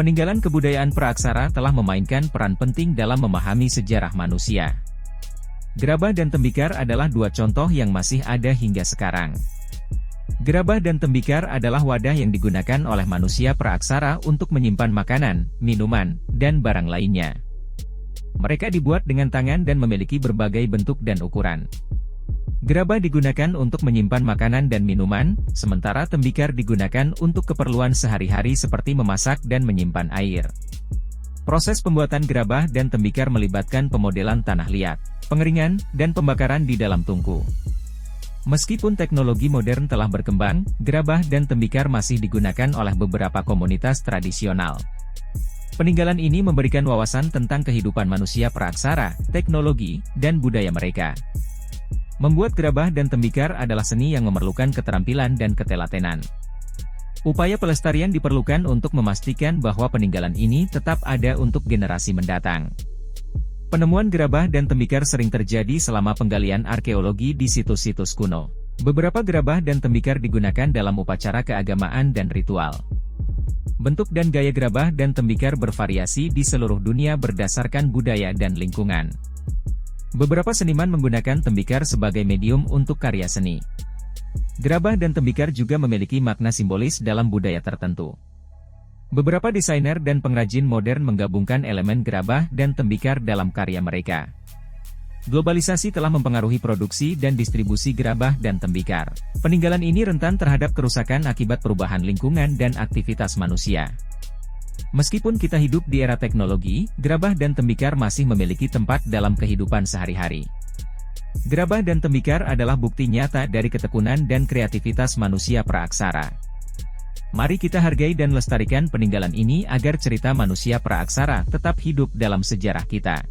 Peninggalan kebudayaan praaksara telah memainkan peran penting dalam memahami sejarah manusia. Gerabah dan tembikar adalah dua contoh yang masih ada hingga sekarang. Gerabah dan tembikar adalah wadah yang digunakan oleh manusia praaksara untuk menyimpan makanan, minuman, dan barang lainnya. Mereka dibuat dengan tangan dan memiliki berbagai bentuk dan ukuran. Gerabah digunakan untuk menyimpan makanan dan minuman, sementara tembikar digunakan untuk keperluan sehari-hari seperti memasak dan menyimpan air. Proses pembuatan gerabah dan tembikar melibatkan pemodelan tanah liat, pengeringan, dan pembakaran di dalam tungku. Meskipun teknologi modern telah berkembang, gerabah dan tembikar masih digunakan oleh beberapa komunitas tradisional. Peninggalan ini memberikan wawasan tentang kehidupan manusia praaksara, teknologi, dan budaya mereka. Membuat gerabah dan tembikar adalah seni yang memerlukan keterampilan dan ketelatenan. Upaya pelestarian diperlukan untuk memastikan bahwa peninggalan ini tetap ada untuk generasi mendatang. Penemuan gerabah dan tembikar sering terjadi selama penggalian arkeologi di situs-situs kuno. Beberapa gerabah dan tembikar digunakan dalam upacara keagamaan dan ritual. Bentuk dan gaya gerabah dan tembikar bervariasi di seluruh dunia berdasarkan budaya dan lingkungan. Beberapa seniman menggunakan tembikar sebagai medium untuk karya seni. Gerabah dan tembikar juga memiliki makna simbolis dalam budaya tertentu. Beberapa desainer dan pengrajin modern menggabungkan elemen gerabah dan tembikar dalam karya mereka. Globalisasi telah mempengaruhi produksi dan distribusi gerabah dan tembikar. Peninggalan ini rentan terhadap kerusakan akibat perubahan lingkungan dan aktivitas manusia. Meskipun kita hidup di era teknologi, gerabah dan tembikar masih memiliki tempat dalam kehidupan sehari-hari. Gerabah dan tembikar adalah bukti nyata dari ketekunan dan kreativitas manusia praaksara. Mari kita hargai dan lestarikan peninggalan ini agar cerita manusia praaksara tetap hidup dalam sejarah kita.